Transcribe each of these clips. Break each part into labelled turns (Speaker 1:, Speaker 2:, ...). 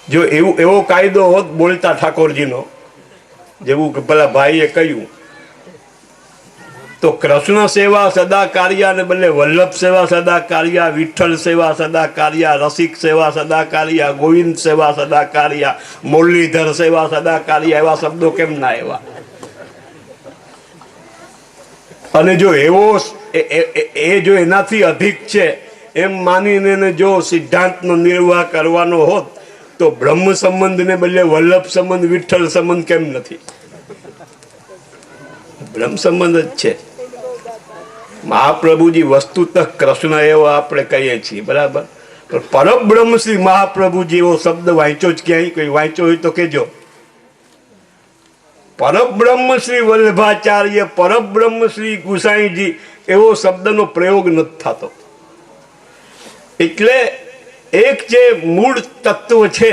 Speaker 1: જો એવો કાયદો હોત બોલતા ઠાકોરજીનો, જેવું કે પેલા ભાઈએ કહ્યું, તો કૃષ્ણ સેવા સદા કાર્યા ને બદલે વલ્લભ સેવા સદા કાર્યા, વિઠ્ઠલ સેવા સદા કાર્યા, રસિક સેવા સદા કાર્યા, ગોવિંદ સેવા સદા કાર્યા, મુરલીધર સેવા સદા કાર્યા, એવા શબ્દો કેમ ના એવા? અને જો એવો જો એનાથી અધિક છે એમ માનીને જો સિદ્ધાંતનો નિર્વાહ કરવાનો હોત તો બ્રહ્મ સંબંધને બદલે વલ્લભ સંબંધ, વિઠ્ઠલ સંબંધ કેમ નથી? બ્રહ્મ સંબંધ જ છે. મહાપ્રભુજી વસ્તુતઃ કૃષ્ણ એવો આપણે કહીએ છીએ, બરાબર, પણ પરબ્રહ્મ શ્રી મહાપ્રભુજી એવો શબ્દ વાંચ્યો જ ક્યાંય? કોઈ વાંચ્યો હોય તો કેજો. પરબ્રહ્મ શ્રી વલ્લભાચાર્ય, પરબ્રહ્મ શ્રી ગુસાઈજી એવો શબ્દનો પ્રયોગ નથી થતો. એટલે એક જે મૂળ તત્વ છે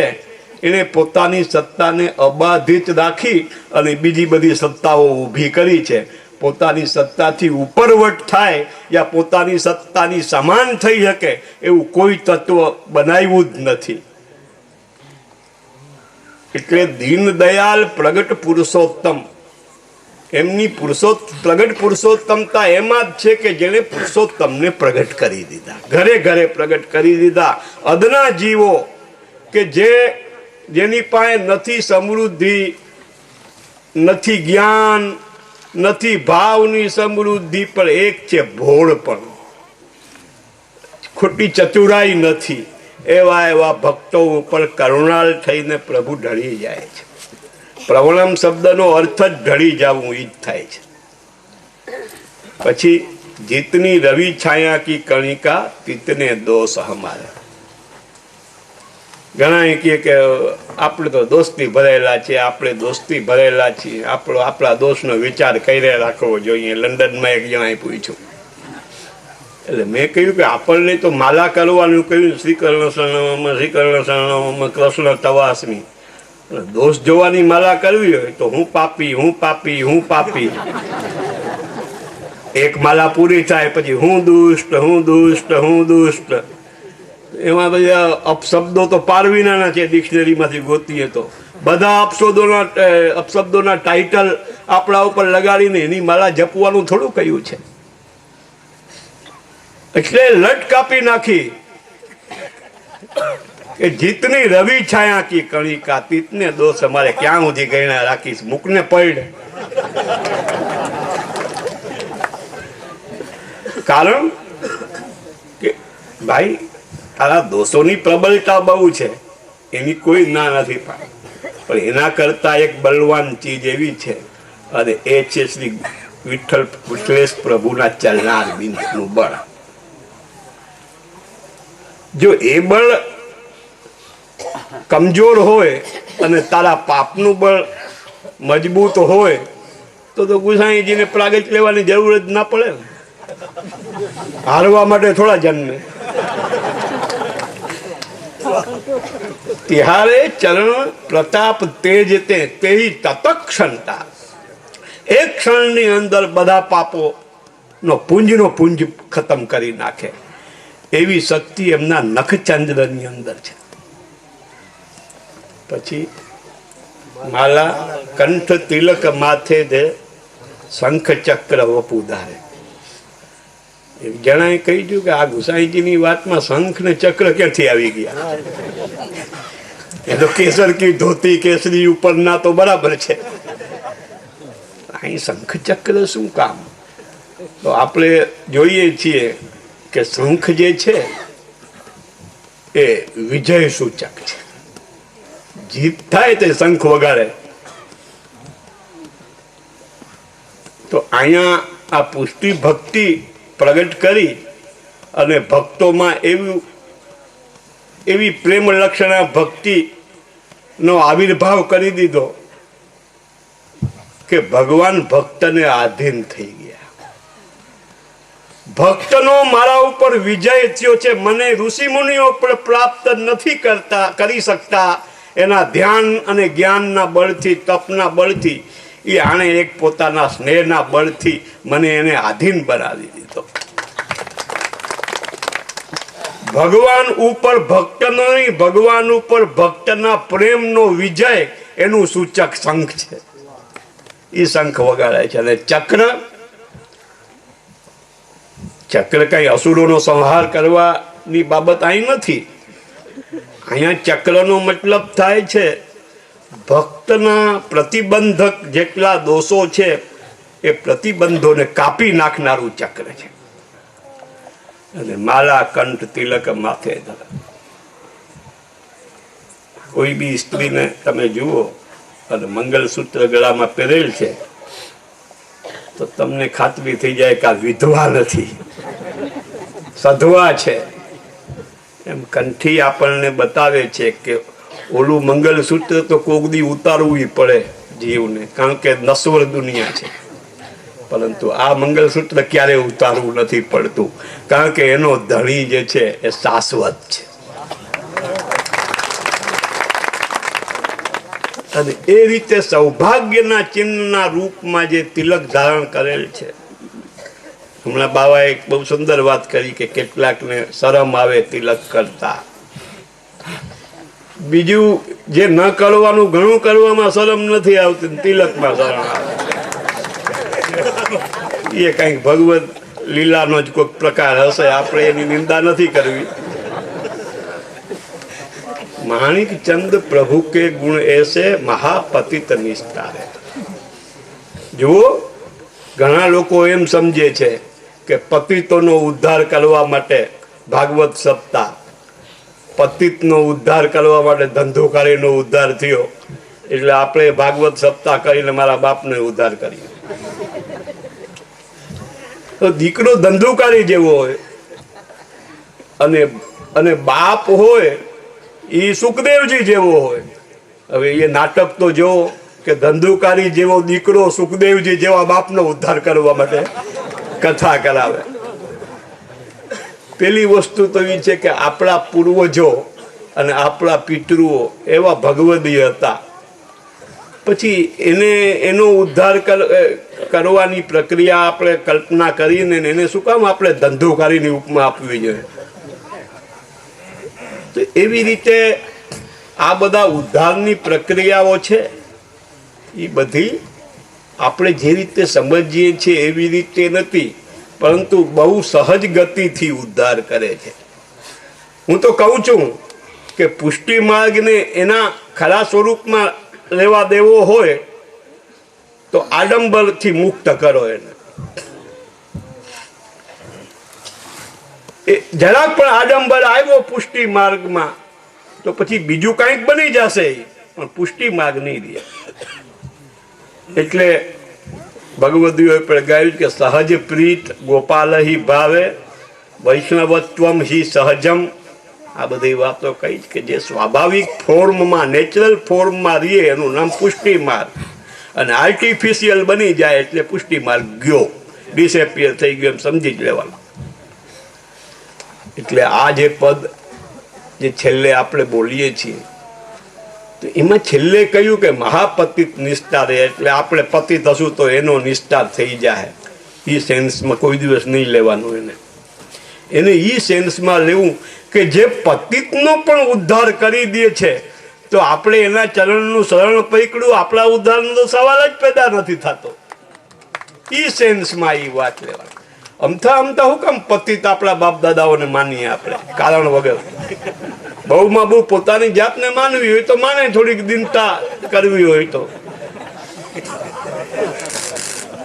Speaker 1: એને પોતાની સત્તાને અબાધિત રાખી અને બીજી બધી સત્તાઓ ઊભી કરી છે. પોતાની સત્તાથી ઉપરવટ થાય યા પોતાની સત્તાની સમાન થઈ શકે એવું કોઈ તત્વ બનાવ્યું જ નથી. એટલે દીનદયાલ પ્રગટ પુરુષોત્તમ, એમની પ્રગટ પુરુષોત્તમતા એમાં જ છે કે જેને પુરુષોત્તમને પ્રગટ કરી દીધા, ઘરે ઘરે પ્રગટ કરી દીધા. અદના જીવો કે જેની પાસે નથી સમૃદ્ધિ, નથી જ્ઞાન, નથી ભાવની સમૃદ્ધિ, પણ એક છે ભોળપણ, ખોટી ચતુરાઈ નથી, એવા ભક્તો ઉપર કરુણાળ થઈને પ્રભુ ઢળી જાય છે. પ્રવણમ શબ્દનો અર્થ જ ઢળી જવું ઈ જ થાય છે. પછી જીતની રવિ છાયા કી કણિકા તીતને દોષ હમારા. ઘણા એ કહે કે આપણે તો દોસ્તી ભરેલા છીએ, આપણે દોસ્તી ભરેલા છીએ, આપણા દોષનો વિચાર કરી રાખવો જોઈએ. લંડનમાં એક જણાએ પૂછ્યું, એટલે મેં કહ્યું કે આપણને તો માલા કરવાનું કહ્યું, શ્રીકર્ણ શરણમાં, શ્રીકર્ણ શરણમાં, કૃષ્ણ તવાસની. દોષ જોવાની માલા કરવી હોય તો હું પાપી, હું પાપી, હું પાપી. એક માલા પૂરી થાય પછી હું દુષ્ટ, હું દુષ્ટ, હું દુષ્ટ. એમાં બધા અપશબ્દો તો પારવીના છે, ડિક્શનરીમાંથી ગોતીએ તો બધા અપશબ્દોના ટાઇટલ આપણા ઉપર લગાડીને એની માલા જપવાનું થોડું કહ્યું છે. એટલે લટ કાપી નાખી કે જીતની રવિ છાયા કી કણિકા તીતને દોષ અમારે ક્યાં સુધી ગણ્યા રાખીશ, મુકને પડ. કારણ કે ભાઈ તારા દોષોની પ્રબળતા બહુ છે, એની કોઈ ના નથી, પણ એના કરતા એક બલવાન ચીજ એવી છે અને એ છે શ્રી વિઠ્ઠલેશ પ્રભુના ચલનાર બિંદુનું બળ. જો એ બળ કમજોર હોય અને તારા પાપનું બળ મજબૂત હોય તો ગુસાઈજીને પ્રાગટ લેવાની જરૂર જ ના પડે ને. હારવા માટે થોડા જન્મે. તિહારે ચરણ પ્રતાપ તેજ તેવી તતક્ષણતા, એક ક્ષણની અંદર બધા પાપો નો પુંજ ખતમ કરી નાખે એવી શક્તિ એમના નખચંદ્રની અંદર છે. પછી માલા કંઠ તિલક માથે દે શંખ ચક્ર વપુધારે. જણાએ કહી દીધું કે આ ગુસાઈજીની વાતમાં શંખ ને ચક્ર ક્યાંથી આવી ગયા? એ તો કેસર કી ધોતી કેસરી ઉપરના તો બરાબર છે, અહીં શંખ ચક્ર શું કામ? તો આપણે જોઈએ છીએ કે શંખ જે છે એ વિજય સૂચક છે. જીત થાય તે શંખ વગાડે. તો અહીંયા આ પુષ્ટિ ભક્તિ પ્રગટ કરી અને ભક્તોમાં એવી પ્રેમ લક્ષણા ભક્તિ નો આવિર્ભાવ કરી દીધો કે ભગવાન ભક્તને આધીન થઈ ગયા. ભક્તનો મારા ઉપર વિજય થયો છે, મને ઋષિ મુનિઓ પણ પ્રાપ્ત નથી કરી શકતા. એના ધ્યાન અને જ્ઞાનના બળથી, તપના બળથી, એ આણે એક પોતાના સ્નેહના બળથી મને એને આધીન બનાવી દીધો. ભગવાન ઉપર ભક્તનો નહીં, ભગવાન ઉપર ભક્તના પ્રેમનો વિજય એનું સૂચક શંખ છે. એ શંખ વગાડાય છે. અને ચક્ર કઈ અસુરોનો સંહાર કરવાની બાબત અહીં નથી. અહીંયા ચક્રનો મતલબ થાય છે ભક્તના પ્રતિબંધક જેટલા દોષો છે એ પ્રતિબંધોને કાપી નાખનારું ચક્ર છે. અને માલા કંઠ તિલક માથે ધરે. કોઈ બી સ્ત્રીને તમે જુઓ અને મંગલસૂત્ર ગળામાં પહેરેલ છે તો તમને ખાતરી થઈ જાય કે આ વિધવા નથી, સધવા છે. એમ કંઠી આપણને બતાવે છે કે ઓલું મંગલસૂત્ર તો કોક દી ઉતારવું પડે જીવને, કારણ કે નશ્વર દુનિયા છે. પરંતુ આ મંગલસૂત્ર ક્યારે ઉતારવું નથી પડતું, કારણ કે એનો ધણી જે છે એ શાશ્વત છે. અને એ રીતે સૌભાગ્યના ચિહ્નના રૂપમાં જે તિલક ધારણ કરેલ છે. હમણાં બાવાએ એક બહુ સુંદર વાત કરી કે કેટલાકને શરમ આવે તિલક કરતા. બીજું જે ન કરવાનું ઘણું કરવામાં શરમ નથી આવતી, તિલકમાં શરમ આવે. એ કઈક ભગવત લીલાનો જ કોઈક પ્રકાર હશે, આપણે એની નિંદા નથી કરવી. માણિક ચંદ પ્રભુ કે ગુણ એસે મહાપતિત નિષ્ઠા. જુઓ, ઘણા લોકો એમ સમજે છે કે પતિતોનો ઉદ્ધાર કરવા માટે ભાગવત સપ્તાહ, પતિતનો ઉદ્ધાર કરવા માટે ધંધોકારીનો ઉદ્ધાર થયો એટલે આપણે ભાગવત સપ્તાહ કરીને મારા બાપને ઉદ્ધાર કરીએ. તો દીકરો ધંધોકારી જેવો હોય અને બાપ હોય એ સુખદેવજી જેવો હોય. હવે એ નાટક તો જો કે ધંધુકારી જેવો દીકરો સુખદેવજી જેવા બાપનો ઉદ્ધાર કરવા માટે કથા કરાવે. પેલી વસ્તુ તો એ છે કે આપણા પૂર્વજો અને આપણા પિતૃઓ એવા ભગવદીય હતા, પછી એનો ઉદ્ધાર કરવાની પ્રક્રિયા આપણે કલ્પના કરીને એને શું કામ આપણે ધંધોકારીની ઉપમા આપવી જોઈએ. તો એવી રીતે આ બધા ઉદ્ધારની પ્રક્રિયાઓ છે એ બધી આપણે જે રીતે સમજીએ છીએ એવી રીતે નથી, પરંતુ બહુ સહજ ગતિથી ઉદ્ધાર કરે છે. હું તો કહું છું કે પુષ્ટિ માર્ગને એના ખરા સ્વરૂપમાં લેવા દેવો હોય તો આડંબરથી મુક્ત કરો એને. જરાક પણ આડંબર આવ્યો પુષ્ટિ માર્ગમાં તો પછી બીજું કંઈક બની જશે, પણ પુષ્ટિ માર્ગ નહીં રહે. એટલે ભગવદીઓએ પણ ગાયું કે સહજ પ્રીત ગોપાલ હિ ભાવે વૈષ્ણવત્વમ હિ સહજમ. આ બધી વાતો કહી કે જે સ્વાભાવિક ફોર્મમાં, નેચરલ ફોર્મમાં રહીએ એનું નામ પુષ્ટિ માર્ગ, અને આર્ટિફિશિયલ બની જાય એટલે પુષ્ટિ માર્ગ ગયો, ડિસએપિયર થઈ ગયો એમ સમજી જ લેવાનું. એટલે આ જે પદ જે છેલ્લે આપણે બોલીએ છીએ તો એમાં છેલ્લે કહ્યું કે મહાપતિત નિષ્ઠા રહે, એટલે આપણે પતિત હશું તો એનો નિષ્ઠા થઈ જાય. એ સેન્સમાં કોઈ દિવસ નહીં લેવાનું એને એ સેન્સમાં લેવું કે જે પતિતનો પણ ઉદ્ધાર કરી દે છે તો આપણે એના ચરણનું શરણ પકડ્યું, આપણા ઉદ્ધારનો તો સવાલ જ પેદા નથી થતો. એ સેન્સમાં એ વાત લેવાની. અમથા હું કામ પતિત આપણા બાપ દાદાઓને માનીએ આપણે કારણ વગર. બહુમાં બહુ પોતાની જાતને માનવી હોય તો માને, થોડીક દિનતા કરવી હોય તો.